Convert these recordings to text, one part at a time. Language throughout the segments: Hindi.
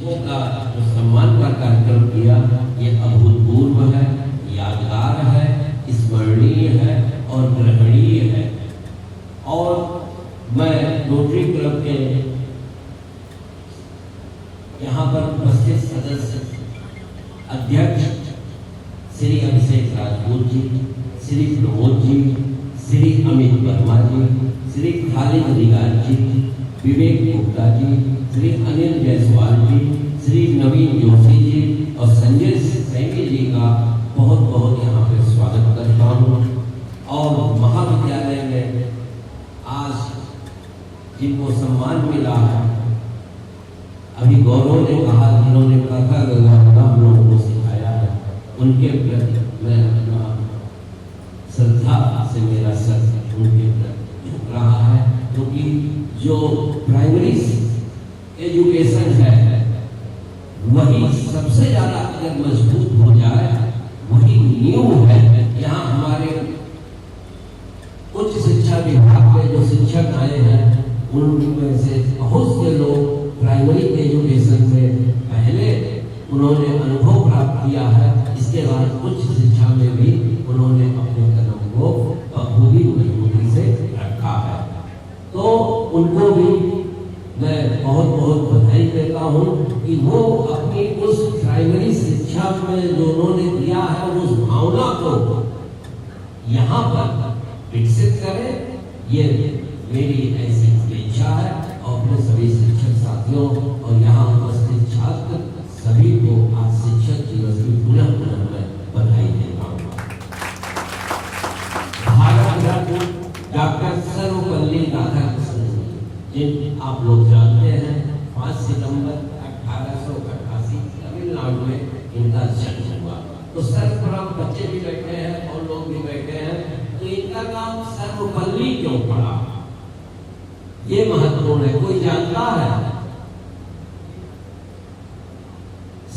शिक्षकों का जो सम्मान का कार्यक्रम किया, ये अभूतपूर्व है, यादगार है, स्मरणीय है और ग्रहणीय है। और मैं रोटरी क्लब के यहाँ पर उपस्थित सदस्य अध्यक्ष श्री अभिषेक राजपूत जी, श्री प्रमोद जी, श्री अमित वर्मा जी, श्री खालिद रिगार जी, विवेक गुप्ता जी, श्री अनिल जायसवाल जी, श्री नवीन जोशी जी और संजय सैनी जी का बहुत बहुत यहाँ पे स्वागत करता हूँ। और महाविद्यालय में आज जिनको सम्मान मिला है, अभी गौरव ने कहा, जिन्होंने कथा गंगा हम लोगों को सिखाया है, उनके प्रति मैं अपना श्रद्धा से मेरा सर उनके प्रति झुक रहा है, क्योंकि जो प्राइमरी एजुकेशन है वही सबसे ज्यादा अगर मजबूत हो जाए, वही नींव है। यहाँ हमारे उच्च शिक्षा विभाग में जो शिक्षक आए हैं, उनमें से बहुत से लोग प्राइमरी एजुकेशन में पहले उन्होंने अनुभव प्राप्त किया है, इसके बाद उच्च शिक्षा में भी उन्होंने अपने कदम को बखूबी मजबूती से रखा है। तो उनको भी मैं बहुत बहुत बधाई देता हूँ कि वो अपनी उस प्राइमरी शिक्षा में जो उन्होंने दिया है, उस भावना को यहाँ पर विकसित करें, ये मेरी ऐसी इच्छा है। और अपने सभी शिक्षक साथियों और यहाँ उपस्थित छात्र सभी को आज शिक्षक दिवस की पुनः मैं बधाई देता हूँ। भारत रत्न डॉक्टर सर्वपल्ली राधाकृष्णन जिन आप लोग जानते हैं, 5 सितंबर 1888 तमिलनाडु में इनका जन्म हुआ। तो सर्वप्रथम बच्चे भी बैठे हैं और लोग भी बैठे हैं, तो इनका नाम सर्वपल्ली क्यों पड़ा, ये महत्वपूर्ण है। कोई जानता है?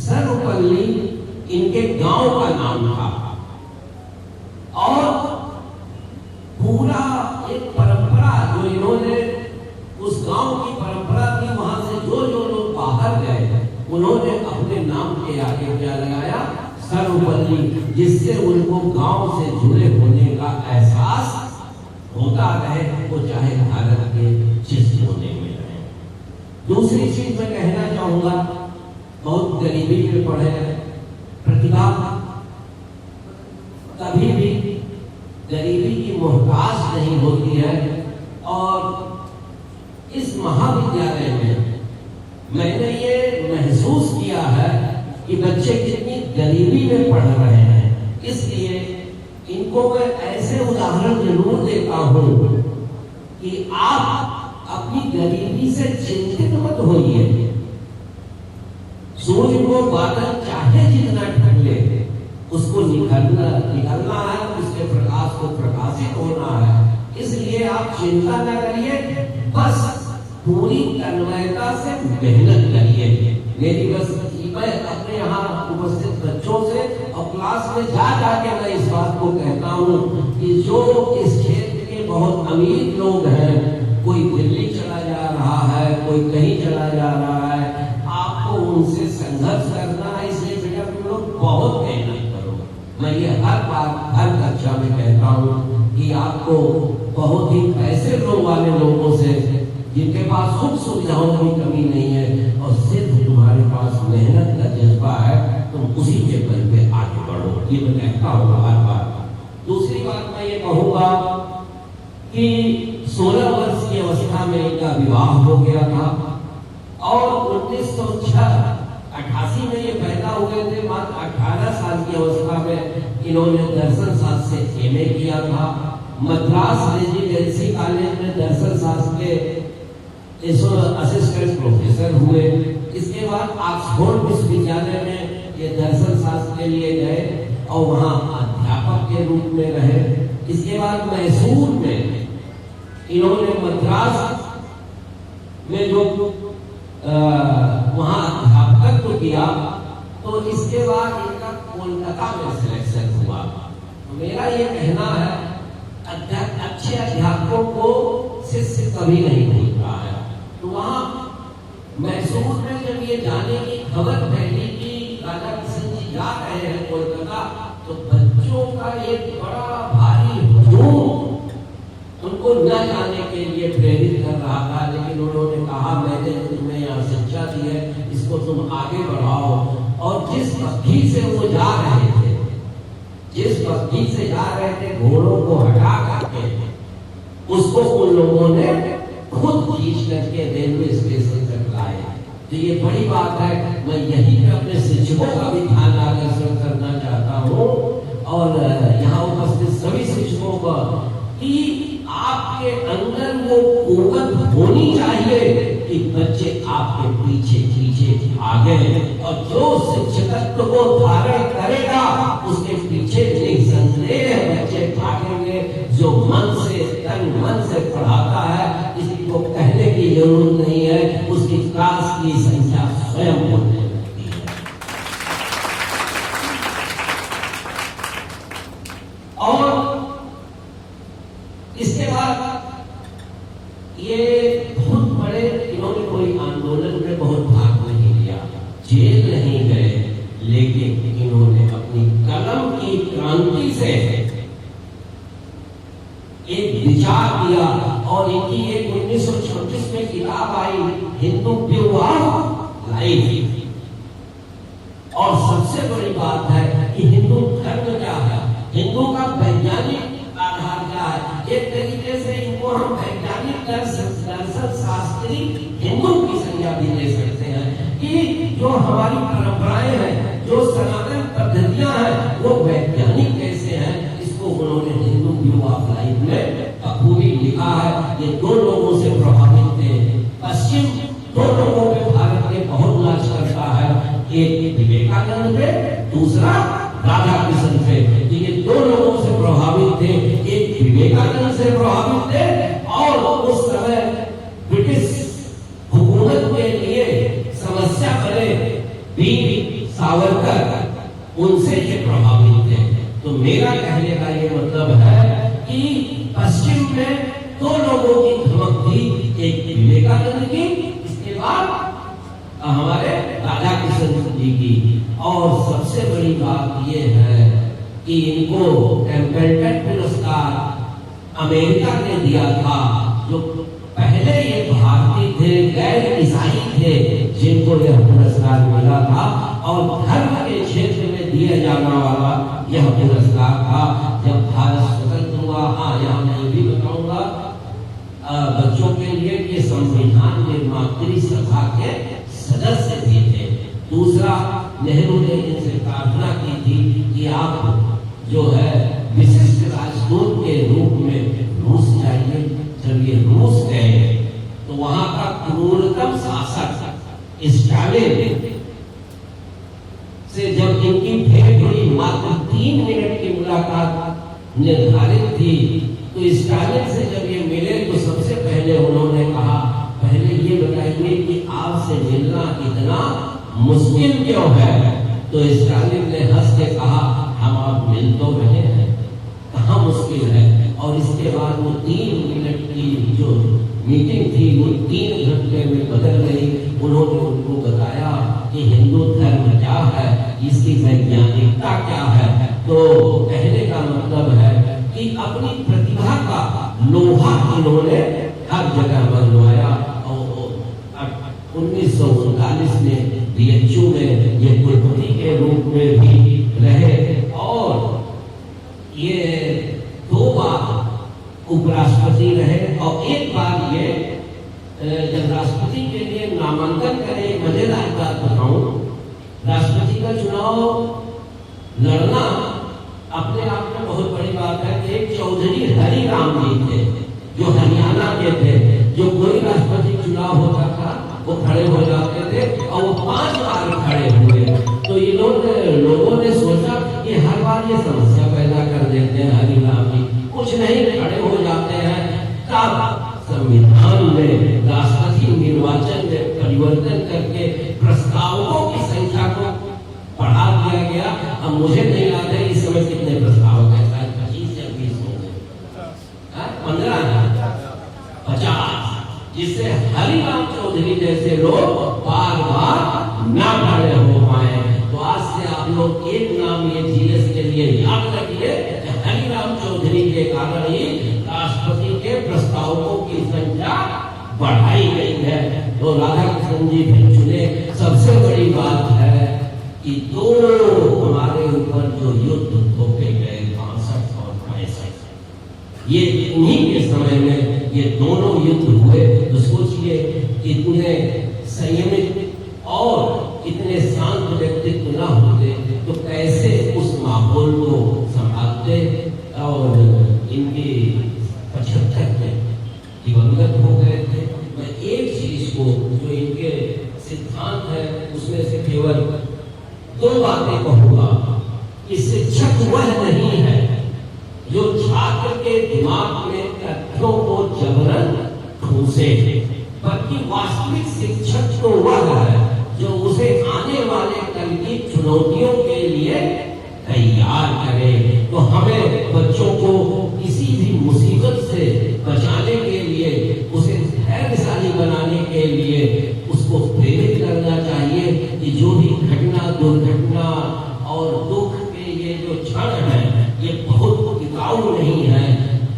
सर्वपल्ली इनके गांव का नाम था और पूरा एक परंपरा जो इन्होंने, उस गांव की परंपरा थी, वहां से जो जो लोग बाहर गए उन्होंने अपने नाम के आगे क्या लगाया, सर्वपल्ली, जिससे उनको गांव से जुड़े होने का एहसास होता रहे, वो चाहे भारत के जिस कोने में रहे। दूसरी चीज मैं कहना चाहूंगा, बहुत गरीबी में पड़े हैं, प्रतिभा कभी भी गरीबी की मोहताज नहीं होती है। और इस महाविद्यालय में मैंने ये महसूस किया है कि बच्चे कितनी गरीबी में पढ़ रहे हैं, इसलिए इनको मैं ऐसे उदाहरण जरूर देता हूं कि आप अपनी गरीबी से चिंतित मत होइए। सूर्य को बादल चाहे जितना ढक ले, उसको निकलना है, उसके प्रकाश को प्रकाशित होना है। इसलिए आप चिंता न करिए, बस पूरी तन्मयता से मेहनत करिए। मेरी बस मैं अपने यहाँ उपस्थित बच्चों से और क्लास में जा जाके मैं इस बात को कहता हूँ कि जो इस क्षेत्र के बहुत अमीर लोग हैं, कोई दिल्ली चला जा रहा है, कोई कहीं चला जा रहा है, आपको उनसे संघर्ष करना है। इसलिए बेटा तुम लोग बहुत मेहनत करो। मैं ये हर बार हर कक्षा में कहता हूँ कि आपको बहुत ही पैसे वाले लोगों से, जिनके पास सुख सुविधाओं की कमी नहीं है और सिर्फ तुम्हारे पास मेहनत का जज्बा है, तुम उसी के बल पे आगे बढ़ो, ये मैं कहता हूँ हर बार। दूसरी बात मैं ये कहूँगा कि 16 वर्ष की अवस्था में इनका विवाह हो गया था और 1988 में ये पैदा हुए थे। मात्र 18 साल की अवस्था में इन्होंने दर्शन शास्त्र से एमए किया था। मद्रास रेजिडेंसी कॉलेज में दर्शन शास्त्र के असिस्टेंट प्रोफेसर हुए। इसके बाद ऑक्सफोर्ड विश्वविद्यालय में ये दर्शन शास्त्र के लिए गए और वहाँ अध्यापक के रूप में रहे। इसके बाद मैसूर में इन्होंने मद्रास में जो वहाँ अध्यापकत्व किया, तो इसके बाद इनका कोलकाता में सिलेक्शन हुआ। मेरा ये कहना है, अच्छे अध्यापकों को शिष्य कभी नहीं भूलता है। तो वहाँ मैसूर में जब ये जाने की खबर फैली कि राजा किशन जी जा रहे हैं कोलकाता, तो बच्चों का एक बड़ा भारी हुजूम उनको न जाने के लिए प्रेरित कर रहा था। लेकिन उन्होंने कहा मैंने तुम्हें यहाँ शिक्षा दी है, इसको तुम आगे बढ़ाओ। और जिस बग्घी से वो जा रहे थे, जिस बग्घी से जा रहे थे घोड़ों को हटा करके, उसको उन लोगों ने खुद खींच करके रेलवे स्टेशन तक लाए। तो ये बड़ी बात है। मैं यही पे अपने शिक्षकों का भी ध्यान आकर्षण करना चाहता हूँ और यहाँ उपस्थित सभी शिक्षकों का कि आपके अंदर वो कुव्वत होनी चाहिए कि बच्चे आपके पीछे पीछे आगे, और जो शिक्षकत्व को धारण करेगा उसके पीछे निसंदेह बच्चे भागेंगे। जो मन से तन मन से पढ़ाता है, किसी को कहने की जरूरत नहीं है, उसकी क्लास की संख्या स्वयं बढ़ने लगती है। और इसके बाद ये बहुत बड़े, इन्होंने कोई आंदोलन में बहुत भाग नहीं लिया, जेल नहीं गए, लेकिन इन्होंने अपनी कलम की क्रांति से एक विचार दिया। और इनकी एक 1936 में किताब आई, हिंदू व्यू ऑफ लाइफ। और सबसे बड़ी बात है कि हिंदू धर्म क्या है, हिंदू का वैज्ञानिक आधार क्या है। एक तरीके से इनको हम वैज्ञानिक दर्शन शास्त्री हिंदू की संज्ञा भी ले सकते हैं कि जो हमारी परंपराएं हैं, जो सनातन पद्धतियां हैं, वो वैज्ञानिक कैसे हैं, इसको उन्होंने हिंदू व्यू ऑफ लाइफ में बखूबी लिखा है। ये दो लोगों से प्रभावित थे। पश्चिम दो लोगों पे भारत के बहुत नाच करता है, एक विवेकानंद पे, दूसरा राधा किशन पे। तो ये दो लोगों से प्रभावित थे, एक विवेकानंद से प्रभावित थे और उस समय ब्रिटिश हुकूमत के लिए समस्या बने वीर सावरकर, उनसे ये प्रभावित थे। तो मेरा कहने का ये मतलब है कि पश्चिम में दो लोगों की धमक थी, एक विवेकानंद की, इसके बाद हमारे राधा किशन जी की। और सबसे बड़ी बात ये है कि इनको टेम्पल्टन पुरस्कार अमेरिका ने दिया था। जो पहले ये भारतीय थे, गैर ईसाई थे, जिनको यह पुरस्कार मिला था, और धर्म के क्षेत्र में दिया जाने वाला यह पुरस्कार था। जब भारत स्वतंत्र हुआ, यहाँ मैं ये भी बताऊंगा बच्चों के लिए कि संविधान निर्मात्री सभा के सदस्य भी थे। दूसरा, नेहरू ने इनसे प्रार्थना की थी कि आप जो है विशिष्ट राजदूत के रूप में रूस जाइए। जब ये रूस गए तो वहां का क्रूरतम शासक स्टालिन से जब इनकी भेंट हुई, मात्र 3 मिनट की मुलाकात निर्धारित थी, तो स्टालिन से जब ये मिले तो सबसे पहले उन्होंने कहा, पहले ये बताइए कि आपसे मिलना इतना मुश्किल क्यों है। तो स्टालिन ने हंस के कहा, हम आप मिल तो रहे हैं, कहाँ मुश्किल है। और इसके बाद वो 3 मिनट की जो मीटिंग थी वो 3 घंटे में बदल गई। उन्होंने उनको बताया कि हिंदू धर्म क्या है, इसकी वैज्ञानिकता क्या है। तो कहने का मतलब है कि अपनी प्रतिभा का लोहा इन्होंने हर जगह मनवाया। और 1939 में बीएचयू में ये कुलपति के रूप में भी रहे और ये 2 बार उपराष्ट्रपति रहे। और एक बार ये जब राष्ट्रपति के लिए नामांकन करे, मजेदार बात बताऊं, राष्ट्रपति का चुनाव लड़ना अपने आप में बहुत बड़ी बात है। एक चौधरी हरिराम जी थे जो हरियाणा के थे, जो कोई राष्ट्रपति चुनाव होता था वो खड़े हो जाते थे और वो 5 बार खड़े हुए। तो इन्होंने लोगों ने सोचा कि हर बार ये समस्या पैदा कर देते हैं हरिराम जी, कुछ नहीं खड़े हो जाते हैं। तब संविधान में राष्ट्रपति निर्वाचन में परिवर्तन करके प्रस्तावकों की संख्या को बढ़ा दिया गया। अब मुझे नहीं याद है इस समय कितने प्रस्तावक हैं, शायद 25 या 20 होंगे, 15 50, जिससे हरिराम चौधरी जैसे लोग बार बार ना खड़े हो पाए। तो आज से आप लोग एक नाम ये जीएस के लिए याद रखिए, हरिराम चौधरी के कारण ही राष्ट्रपति के प्रस्तावकों की संख्या बढ़ाई गई है। तो राधा कृष्ण जी भी चुने। सबसे बड़ी बात है कि दो हमारे ऊपर जो युद्ध थोपे गए 62 और 65, ये इन्हीं के समय में ये दोनों युद्ध हुए। तो सोचिए इतने संयमित और इतने शांत व्यक्तित्व न होते तो कैसे उस माहौल को संभालते। और इनके 75 में दिवंगत हो गए थे। मैं एक चीज को जो इनके सिद्धांत है उसमें से केवल 2 बातें कहूंगा कि शिक्षक वह नहीं है जो छात्र के दिमाग में तथ्यों को जबरन ठूसे, बल्कि वास्तविक शिक्षक तो वह है जो उसे आने वाले कल की चुनौतियों के लिए तैयार करे। तो हमें बच्चों को किसी भी मुसीबत से बचाने के लिए, उसे धैर्यशाली बनाने के लिए उसको प्रेरित करना चाहिए कि जो भी घटना, दुर्घटना और दुख के ये जो क्षण है ये बहुत टिकाऊ नहीं है।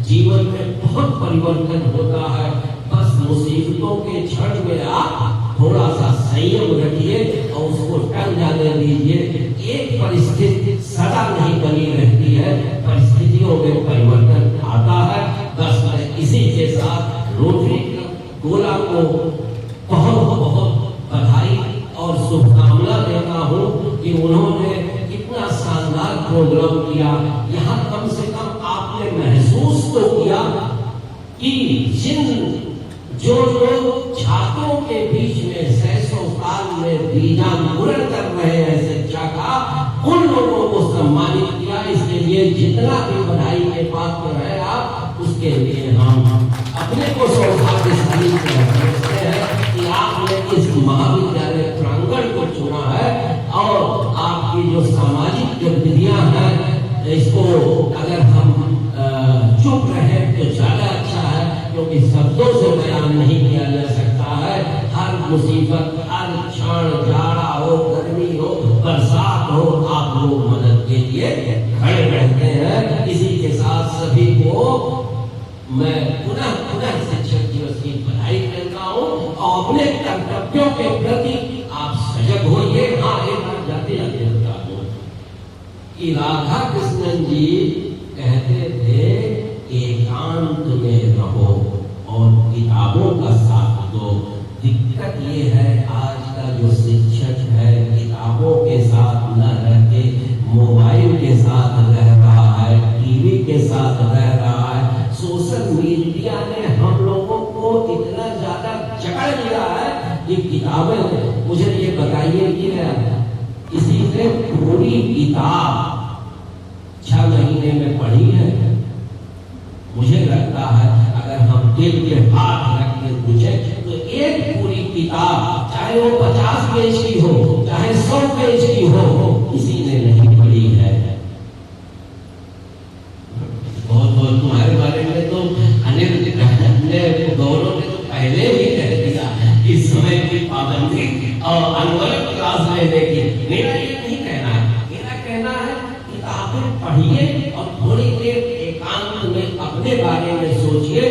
जीवन में बहुत परिवर्तन होता है। बस मुसीबतों के क्षण में आप थोड़ा सा संयम रखिए और उसको टल जाने दीजिए। एक परिस्थिति सदा नहीं बनी रहती है, परिस्थितियों में परिवर्तन आता है। बस मैं इसी के साथ रोटरी गोला को बहुत बहुत बधाई और शुभकामना देता हूँ कि उन्होंने इतना शानदार प्रोग्राम किया। यहाँ कम से कम आपने महसूस तो किया कि जिन जो लोग छात्रों के बीच में 600 साल में बीजांकुरण कर रहे हैं शिक्षा का, उन लोगों को सम्मानित किया। इसके लिए जितना भी बधाई के पात्र है आप, उसके लिए हम अपने को सौभाग्यशाली समझते हैं कि आपने इस महाविद्यालय प्रांगण को चुना है। और आपकी जो सामाजिक गतिविधियां हैं इसको अगर हम चुप रहे तो ज्यादा अच्छा है, क्योंकि शब्दों से बयान नहीं किया जा सकता है। हर मुसीबत, हर क्षण, जाड़ा हो, गर्मी हो, बरसात हो, आप लोग मदद के लिए खड़े रहते हैं। इसी के साथ सभी को मैं पुनः शिक्षक दिवस की बधाई देता हूँ और अपने कर्तव्यों के प्रति आप सजग होइए। हाँ, एक बार जाते जाते बता दूं कि राधा कृष्णन जी कहते थे एकांत में रहो और किताबों का साथ दो। दिक्कत ये है आज का जो शिक्षक है किताबों के साथ न रहते मोबाइल के साथ रह रहा है, टीवी के साथ रह रहा है। सोशल मीडिया ने हम लोगों को इतना ज्यादा जकड़ लिया है कि किताबें, मुझे ये बताइए कि किसी ने पूरी किताब 6 महीने में पढ़ी है? मुझे लगता है अगर हम दिल के हाथ रख के पूछे तो एक पूरी किताब, चाहे वो 50 पेज की हो, चाहे 100 पेज की हो, किसी ने नहीं पढ़ी है। बहुत तुम्हारे बारे में तो अनिल गौरव ने तो पहले ही कह दिया कि समय की पाबंदी और अनवरत क्लास लेने की। मेरा ये नहीं कहना है, मेरा कहना है किताबें पढ़िए और थोड़ी देर एकांत में अपने बारे में सोचिए